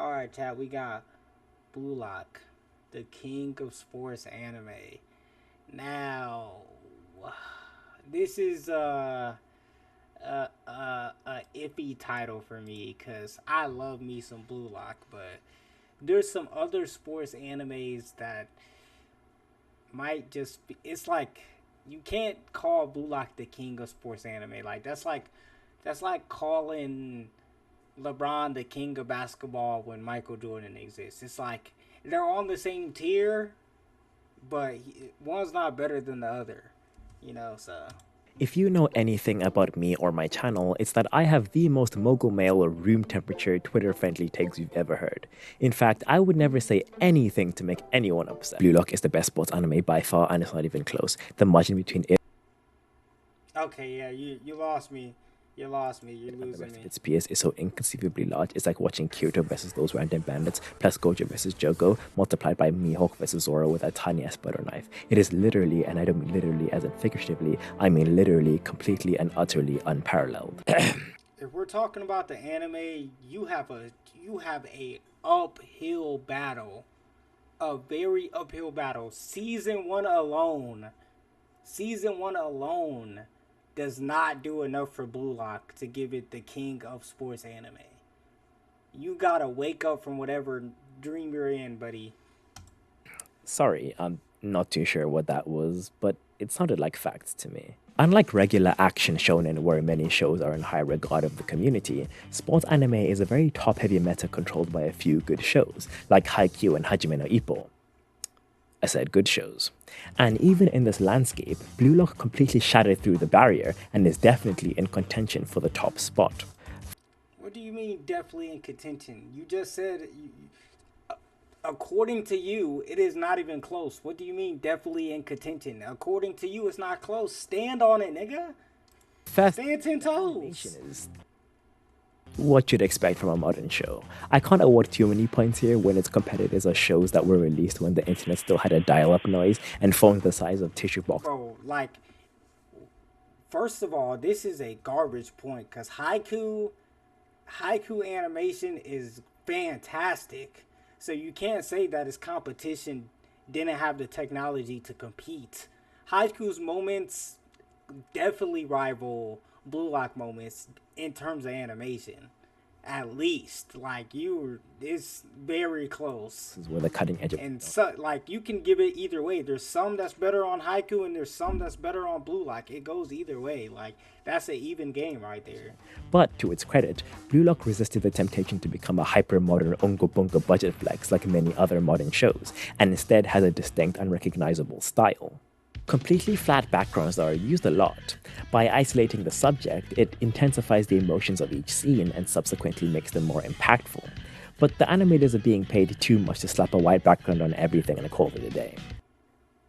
Alright, chat, we got Blue Lock, the king of sports anime. Now, this is a iffy title for me because I love me some Blue Lock, but there's some other sports animes that might just be. It's like you can't call Blue Lock the king of sports anime. Like that's like calling LeBron the king of basketball when Michael Jordan exists. It's like they're on the same tier, but one's not better than the other. So If you know anything about me or my channel, it's that I have the most mogul male room temperature Twitter friendly takes you've ever heard. In fact, I would never say anything to make anyone upset. Blue Lock is the best sports anime by far and it's not even close. The margin between it okay, yeah, you lost me. You lost me. You're and the losing rest of me. its peers is so inconceivably large. It's like watching Kyoto versus those random bandits, plus Gojo versus Jogo, multiplied by Mihawk versus Zoro with a tiny ass butter knife. It is literally, and I don't mean literally as in figuratively, I mean literally, completely and utterly unparalleled. If we're talking about the anime, you have a uphill battle, a very uphill battle. Season 1 alone does not do enough for Blue Lock to give it the king of sports anime. You gotta wake up from whatever dream you're in, buddy. Sorry, I'm not too sure what that was, but it sounded like facts to me. Unlike regular action shonen where many shows are in high regard of the community, sports anime is a very top-heavy meta controlled by a few good shows, like Haikyuu and Hajime no Ippo. I said good shows. And even in this landscape, Blue Lock completely shattered through the barrier and is definitely in contention for the top spot. What do you mean definitely in contention? You just said, according to you, it is not even close. What do you mean definitely in contention? According to you, it's not close. Stand on it, nigga. First, Stand 10 animation toes. is what you'd expect from a modern show. I can't award too many points here when its competitors are shows that were released when the internet still had a dial-up noise and phones the size of tissue boxes. Bro, like, first of all, this is a garbage point because haiku animation is fantastic. So you can't say that its competition didn't have the technology to compete. Haiku's moments definitely rival Blue Lock moments in terms of animation. At least, like it's very close. Where the cutting edge of And so, like, you can give it either way. There's some that's better on Haiku, and there's some that's better on Blue Lock. It goes either way. Like, that's an even game right there. But to its credit, Blue Lock resisted the temptation to become a hyper-modern Unga Bunga budget flex like many other modern shows, and instead has a distinct and recognizable style. Completely flat backgrounds are used a lot. By isolating the subject, it intensifies the emotions of each scene and subsequently makes them more impactful. But the animators are being paid too much to slap a white background on everything and call it a day.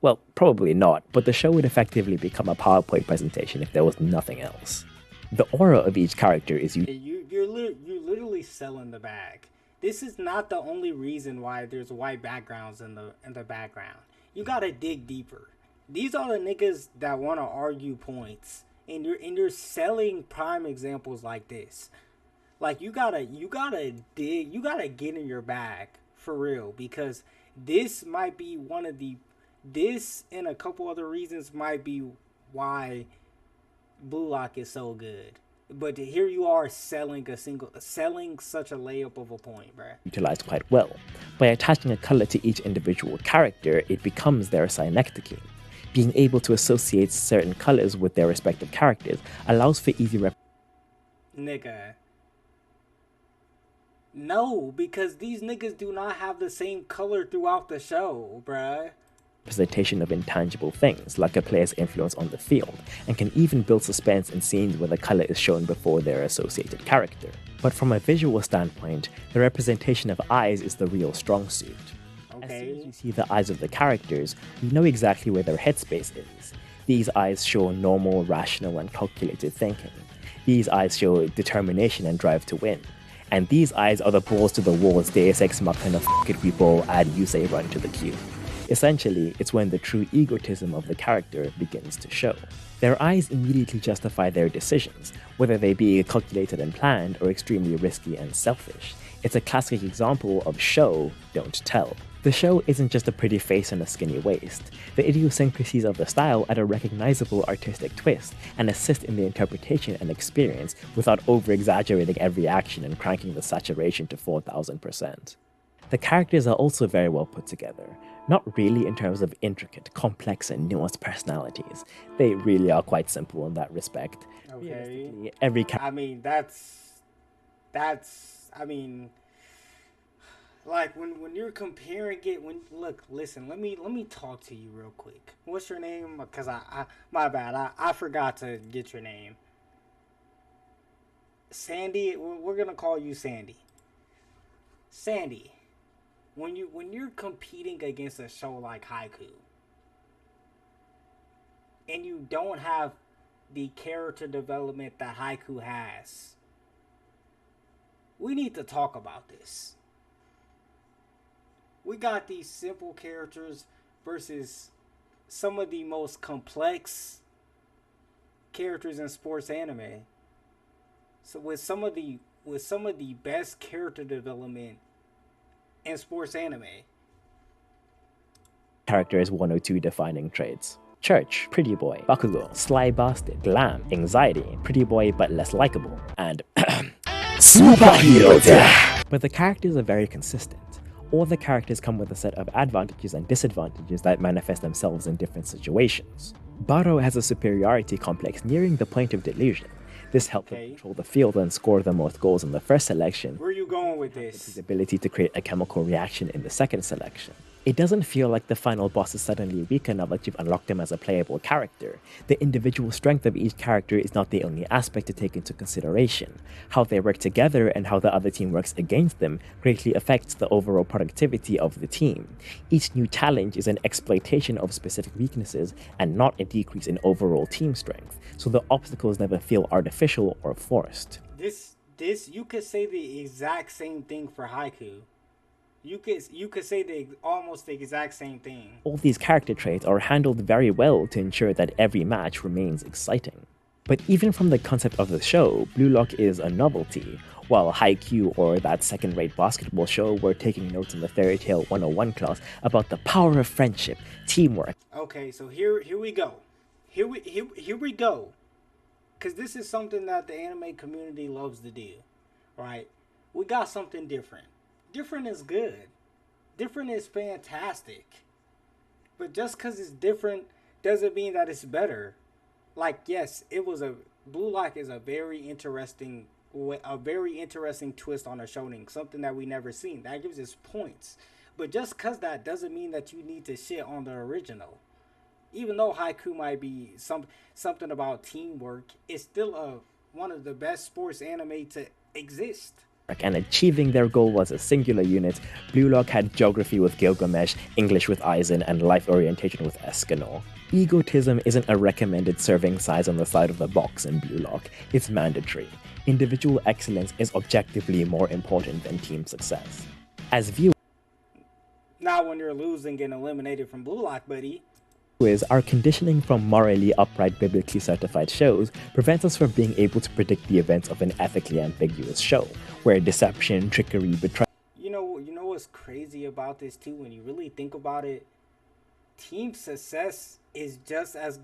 Well, probably not, but the show would effectively become a PowerPoint presentation if there was nothing else. The aura of each character is You're literally selling the bag. This is not the only reason why there's white backgrounds in the background. You gotta dig deeper. These are the niggas that want to argue points, and you're selling prime examples like this. Like you gotta get in your bag for real, because this might be one of the this and a couple other reasons might be why Blue Lock is so good. But here you are selling such a layup of a point, bruh. utilized quite well. By attaching a color to each individual character, it becomes their synecdoche. Being able to associate certain colors with their respective characters allows for easy Nigga. No, because these niggas do not have the same color throughout the show, bruh. representation of intangible things, like a player's influence on the field, and can even build suspense in scenes where the color is shown before their associated character. But from a visual standpoint, the representation of eyes is the real strong suit. As soon as you see the eyes of the characters, you know exactly where their headspace is. These eyes show normal, rational, and calculated thinking. These eyes show determination and drive to win. And these eyes are the balls to the walls Deus Ex Machina f it we ball add you say run to the queue. Essentially, it's when the true egotism of the character begins to show. Their eyes immediately justify their decisions, whether they be calculated and planned or extremely risky and selfish. It's a classic example of show, don't tell. The show isn't just a pretty face and a skinny waist. The idiosyncrasies of the style add a recognizable artistic twist and assist in the interpretation and experience without over-exaggerating every action and cranking the saturation to 4000%. The characters are also very well put together, not really in terms of intricate, complex, and nuanced personalities. They really are quite simple in that respect. Okay. Every character I mean, I mean, like when you're comparing it, listen, let me talk to you real quick. What's your name? Because I my bad, I forgot to get your name. Sandy. We're gonna call you Sandy. Sandy. When you're competing against a show like Haikyuu, and you don't have the character development that Haikyuu has, we need to talk about this. We got these simple characters versus some of the most complex characters in sports anime. So with some of the best character development in sports anime. characters 102 defining traits. Church, pretty boy, bakugo, sly bastard, glam, anxiety, pretty boy but less likable, and superhero death. But the characters are very consistent. All the characters come with a set of advantages and disadvantages that manifest themselves in different situations. Baro has a superiority complex nearing the point of delusion. This helped him control the field and score the most goals in the first selection. Where are you going with His this? ability to create a chemical reaction in the second selection. It doesn't feel like the final boss is suddenly weaker now that you've unlocked him as a playable character. The individual strength of each character is not the only aspect to take into consideration. How they work together and how the other team works against them greatly affects the overall productivity of the team. Each new challenge is an exploitation of specific weaknesses and not a decrease in overall team strength, so the obstacles never feel artificial or forced. This you could say the exact same thing for Haiku. You could say almost the exact same thing. All these character traits are handled very well to ensure that every match remains exciting. But even from the concept of the show, Blue Lock is a novelty, while haikyuu or that second-rate basketball show were taking notes in the Fairy Tale 101 class about the power of friendship, teamwork. Okay, so here we go. Here we go. Cause this is something that the anime community loves to do, right? We got something different. Different is good. Different is fantastic. But just because it's different doesn't mean that it's better. Like, yes, it was a Blue Lock is a very interesting twist on a shonen, something that we never seen. That gives us points. But just because that doesn't mean that you need to shit on the original. Even though haiku might be something about teamwork, it's still one of the best sports anime to exist. And achieving their goal was a singular unit. Blue Lock had geography with Gilgamesh, English with Aizen, and life orientation with Escanor. Egotism isn't a recommended serving size on the side of the box in Blue Lock, it's mandatory. Individual excellence is objectively more important than team success. As viewers, Not when you're losing and eliminated from Blue Lock, buddy. our conditioning from morally upright, biblically certified shows prevents us from being able to predict the events of an ethically ambiguous show, where deception, trickery, betrayal. You know what's crazy about this too? When you really think about it, team success is just as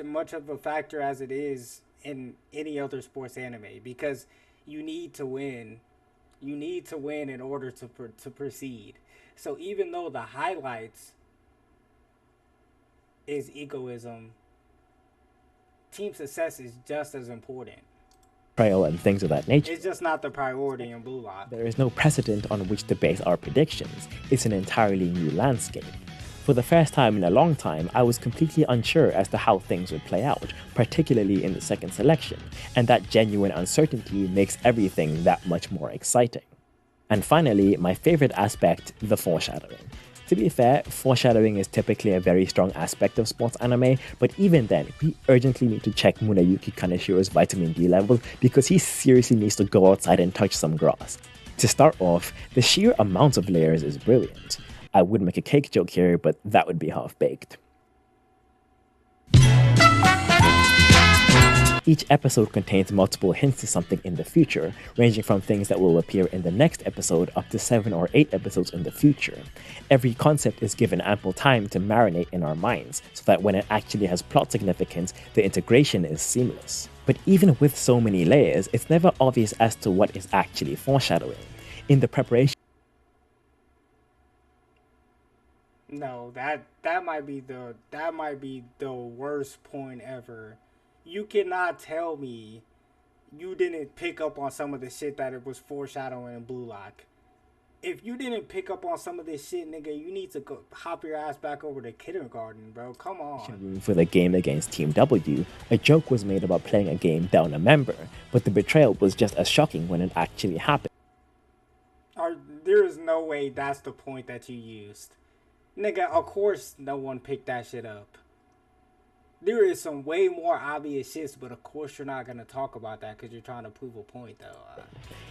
much of a factor as it is in any other sports anime, because you need to win. You need to win in order to proceed. So even though the highlights is egoism, team success is just as important. And things of that nature. It's just not the priority in Blue Lock. There is no precedent on which to base our predictions. It's an entirely new landscape. For the first time in a long time, I was completely unsure as to how things would play out, particularly in the second selection, and that genuine uncertainty makes everything that much more exciting. And finally, my favorite aspect, the foreshadowing. To be fair, foreshadowing is typically a very strong aspect of sports anime, but even then, we urgently need to check Muneyuki Kaneshiro's vitamin D levels because he seriously needs to go outside and touch some grass. To start off, the sheer amount of layers is brilliant. I would make a cake joke here, but that would be half-baked. Each episode contains multiple hints to something in the future, ranging from things that will appear in the next episode up to 7 or 8 episodes in the future. Every concept is given ample time to marinate in our minds, so that when it actually has plot significance, the integration is seamless. But even with so many layers, it's never obvious as to what is actually foreshadowing. In the preparation No, that might be the worst point ever. You cannot tell me you didn't pick up on some of the shit that it was foreshadowing in Blue Lock. If you didn't pick up on some of this shit, nigga, you need to go hop your ass back over to kindergarten, bro. Come on. room for the game against Team W, a joke was made about playing a game down a member, but the betrayal was just as shocking when it actually happened. There is no way that's the point that you used. Nigga, of course no one picked that shit up. There is some way more obvious shits, but of course you're not gonna talk about that because you're trying to prove a point, though.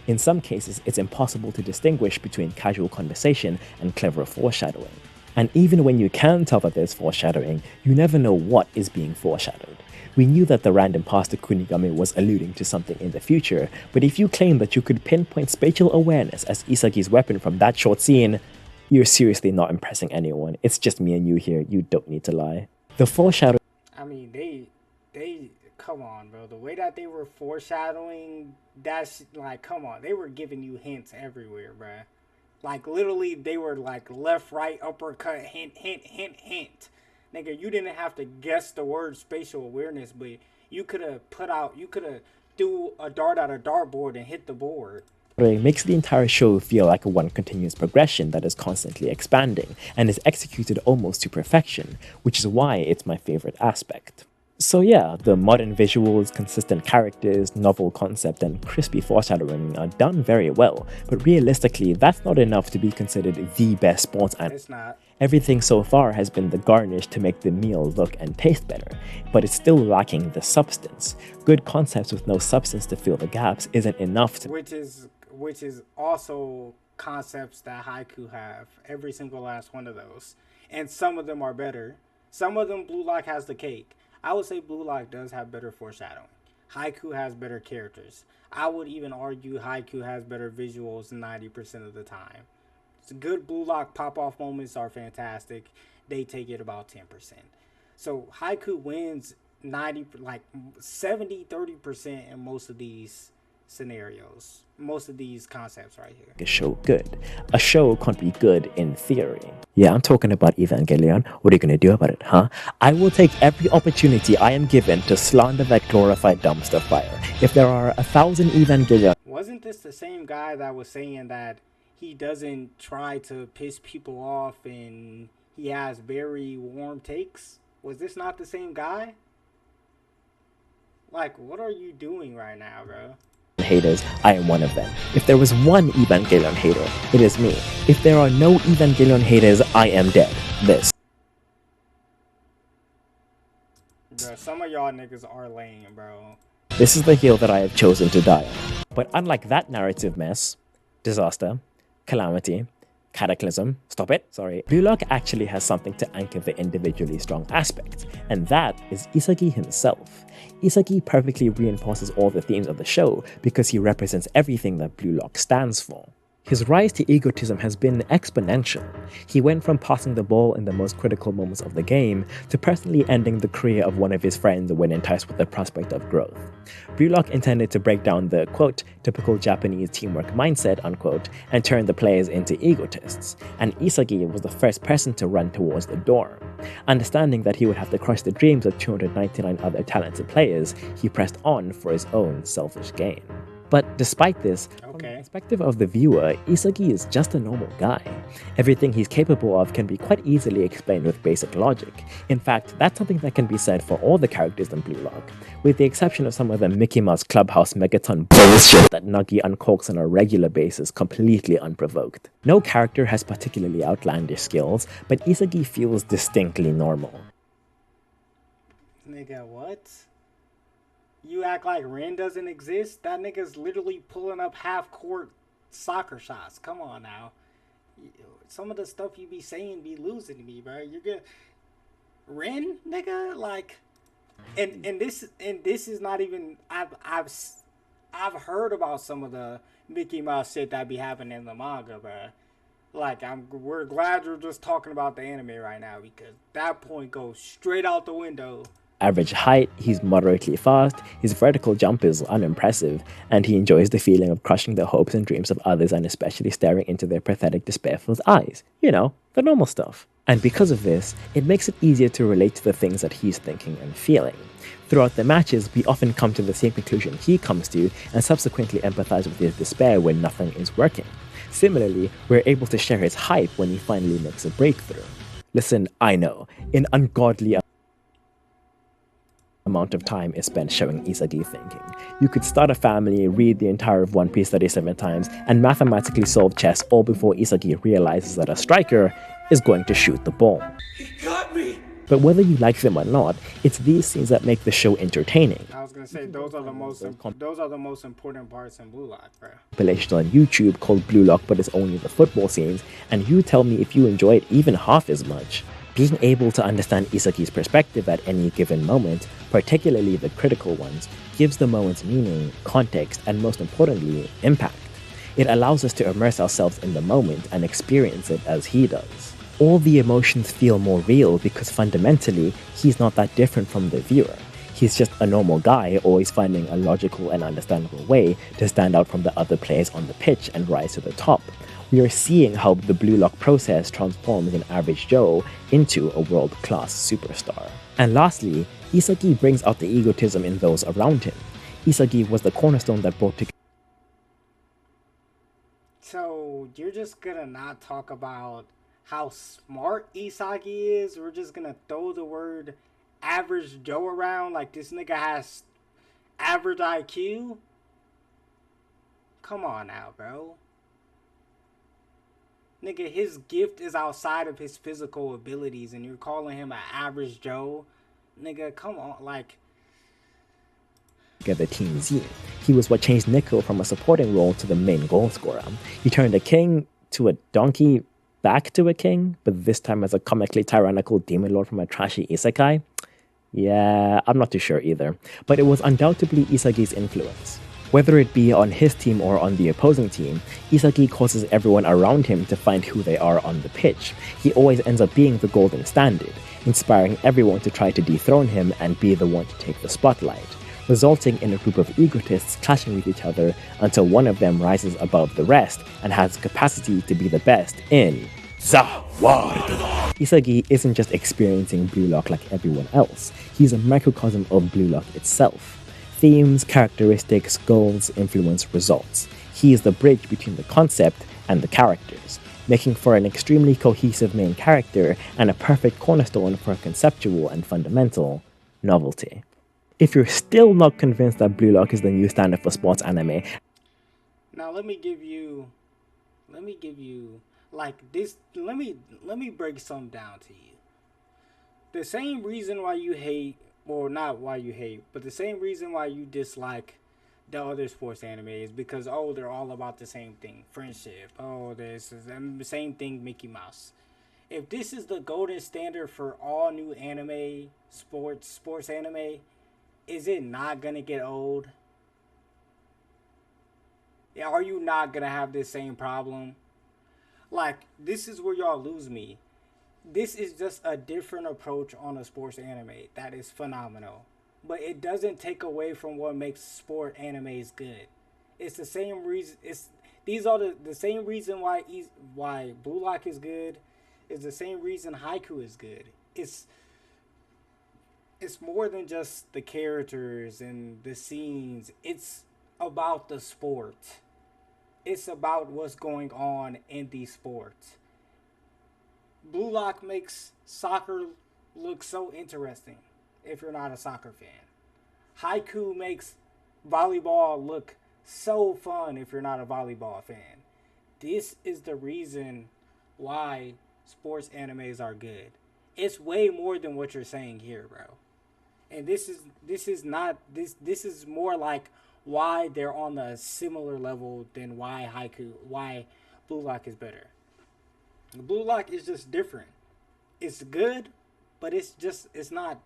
In some cases, it's impossible to distinguish between casual conversation and clever foreshadowing. And even when you can tell that there's foreshadowing, you never know what is being foreshadowed. We knew that the random pass to Kunigami was alluding to something in the future, but if you claim that you could pinpoint spatial awareness as Isagi's weapon from that short scene, you're seriously not impressing anyone. It's just me and you here, you don't need to lie. The foreshadowing I mean, they, come on, bro. The way that they were foreshadowing, that's like, come on. They were giving you hints everywhere, bro. Like, literally, they were like left, right, uppercut, hint, hint, hint, hint. Nigga, you didn't have to guess the word spatial awareness, but you could have threw a dart at a dartboard and hit the board. makes the entire show feel like one continuous progression that is constantly expanding and is executed almost to perfection, which is why it's my favorite aspect. So yeah, the modern visuals, consistent characters, novel concept, and crispy foreshadowing are done very well, but realistically, that's not enough to be considered the best sports anime. It's not. Everything so far has been the garnish to make the meal look and taste better, but it's still lacking the substance. Good concepts with no substance to fill the gaps isn't enough to Which is also concepts that haiku have. Every single last one of those. And some of them are better. Some of them Blue Lock has the cake. I would say Blue Lock does have better foreshadowing. Haiku has better characters. I would even argue Haiku has better visuals 90% of the time. It's good Blue Lock pop-off moments are fantastic. They take it about 10%. So Haiku wins 70-30% in most of these scenarios. Most of these concepts right here. a show good. A show can't be good in theory. Yeah, I'm talking about Evangelion. What are you gonna do about it, huh? I will take every opportunity I am given to slander that glorified dumpster fire. If there are 1,000 Evangelion... Wasn't this the same guy that was saying that he doesn't try to piss people off and he has very warm takes? Was this not the same guy? Like, what are you doing right now, bro? haters, I am one of them. If there was one Evangelion hater, it is me. If there are no Evangelion haters, I am dead. This. Bro, some of y'all niggas are lame, bro. This is the hill that I have chosen to die on. But unlike that narrative mess, disaster, calamity, cataclysm, stop it, sorry, Blue Lock actually has something to anchor the individually strong aspects, and that is Isagi himself. Isagi perfectly reinforces all the themes of the show because he represents everything that Blue Lock stands for. His rise to egotism has been exponential. He went from passing the ball in the most critical moments of the game to personally ending the career of one of his friends when enticed with the prospect of growth. Blue Lock intended to break down the, quote, typical Japanese teamwork mindset, unquote, and turn the players into egotists, and Isagi was the first person to run towards the door. Understanding that he would have to crush the dreams of 299 other talented players, he pressed on for his own selfish gain. But despite this, from the perspective of the viewer, Isagi is just a normal guy. Everything he's capable of can be quite easily explained with basic logic. In fact, that's something that can be said for all the characters in Blue Lock, with the exception of some of the Mickey Mouse Clubhouse Megaton bullshit that Nagi uncorks on a regular basis completely unprovoked. No character has particularly outlandish skills, but Isagi feels distinctly normal. Nigga, what? You act like Ren doesn't exist? That nigga's literally pulling up half-court soccer shots. Come on now. Some of the stuff you be saying be losing me, bro. You're good. Ren, nigga? Like, And this is not even I've heard about some of the Mickey Mouse shit that be happening in the manga, but like we're glad you're just talking about the anime right now because that point goes straight out the window. Average height, he's moderately fast, his vertical jump is unimpressive, and he enjoys the feeling of crushing the hopes and dreams of others and especially staring into their pathetic despair-filled eyes. You know, the normal stuff. And because of this, it makes it easier to relate to the things that he's thinking and feeling. Throughout the matches, we often come to the same conclusion he comes to and subsequently empathize with his despair when nothing is working. Similarly, we're able to share his hype when he finally makes a breakthrough. Listen, I know, an ungodly amount of time is spent showing Isagi thinking. You could start a family, read the entire of One Piece 37 times, and mathematically solve chess all before Isagi realizes that a striker is going to shoot the ball. He got me! But whether you like them or not, it's these scenes that make the show entertaining. I was gonna say those are the most important parts in Blue Lock, bro. Compilation on YouTube called Blue Lock, but it's only the football scenes, and you tell me if you enjoy it even half as much. Being able to understand Isagi's perspective at any given moment, particularly the critical ones, gives the moments meaning, context, and most importantly, impact. It allows us to immerse ourselves in the moment and experience it as he does. All the emotions feel more real because fundamentally, he's not that different from the viewer. He's just a normal guy always finding a logical and understandable way to stand out from the other players on the pitch and rise to the top. We are seeing how the Blue Lock process transforms an average Joe into a world-class superstar. And lastly, Isagi brings out the egotism in those around him. Isagi was the cornerstone that brought together. So you're just gonna not talk about how smart Isagi is? We're just gonna throw the word average Joe around like this nigga has average IQ? Come on now, bro. Nigga, his gift is outside of his physical abilities, and you're calling him an average Joe? Nigga, come on, like. Team Z. He was what changed Nico from a supporting role to the main goal scorer. He turned a king to a donkey back to a king, but this time as a comically tyrannical demon lord from a trashy isekai? Yeah, I'm not too sure either, but it was undoubtedly Isagi's influence. Whether it be on his team or on the opposing team, Isagi causes everyone around him to find who they are on the pitch. He always ends up being the golden standard, inspiring everyone to try to dethrone him and be the one to take the spotlight, resulting in a group of egotists clashing with each other until one of them rises above the rest and has the capacity to be the best in Zawad. Isagi isn't just experiencing Blue Lock like everyone else, he's a microcosm of Blue Lock itself. Themes, characteristics, goals, influence, results. He is the bridge between the concept and the characters, making for an extremely cohesive main character and a perfect cornerstone for a conceptual and fundamental novelty. If you're still not convinced that Blue Lock is the new standard for sports anime, Now let me give you like this let me break something down to you. The same reason why you hate, or not why you hate, but the same reason why you dislike the other sports anime is because oh they're all about the same thing, friendship. Oh, this is the same thing, Mickey Mouse. If this is the golden standard for all new anime, sports anime, is it not gonna get old? Are you not gonna have this same problem? Like, this is where y'all lose me. This is just a different approach on a sports anime that is phenomenal. But it doesn't take away from what makes sport animes good. It's the same reason. These are the same reason why Blue Lock is good. Is the same reason haikyuu is good. It's more than just the characters and the scenes. It's about the sport. It's about what's going on in the sport. Blue Lock makes soccer look so interesting if you're not a soccer fan. Haiku makes volleyball look so fun if you're not a volleyball fan. This is the reason why sports animes are good. It's way more than what you're saying here, bro. And this is more like why they're on a similar level than why Blue Lock is better. Blue Lock is just different. It's good, but it's not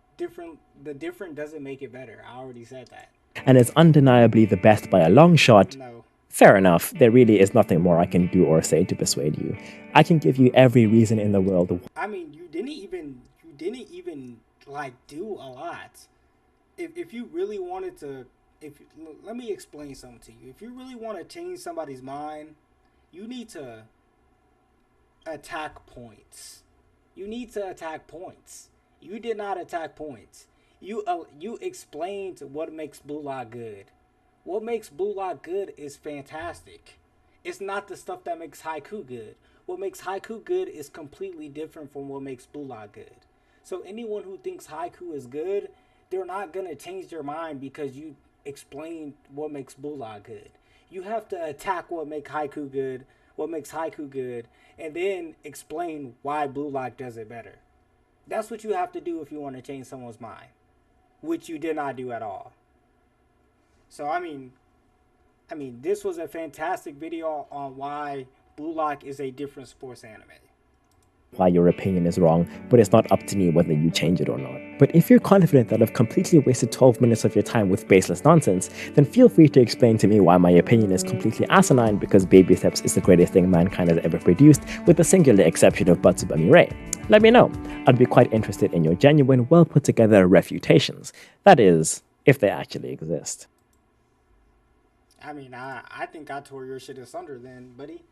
the different doesn't make it better. I already said that. and is undeniably the best by a long shot, No. fair enough, there really is nothing more I can do or say to persuade you. I can give you every reason in the world. I mean, you didn't even like do a lot. If you really wanted to, if let me explain something to you. If you really want to change somebody's mind, you need to attack points. You need to attack points. You did not attack points. You explained what makes Blue Lock good. What makes Blue Lock good is fantastic. It's not the stuff that makes Haikyuu good. What makes Haikyuu good is completely different from what makes Blue Lock good. So anyone who thinks Haikyuu is good, they're not gonna change their mind because you explained what makes Blue Lock good. You have to attack what makes Haikyuu good, what makes Haikyuu good, and then explain why Blue Lock does it better. That's what you have to do if you want to change someone's mind, which you did not do at all. So I mean, this was a fantastic video on why Blue Lock is a different sports anime. Why your opinion is wrong, but it's not up to me whether you change it or not. But if you're confident that I've completely wasted 12 minutes of your time with baseless nonsense, then feel free to explain to me why my opinion is completely asinine because Baby Steps is the greatest thing mankind has ever produced, with the singular exception of Batsubami Ray. Let me know. I'd be quite interested in your genuine, well put together refutations. That is, if they actually exist. I mean, I think I tore your shit asunder then, buddy.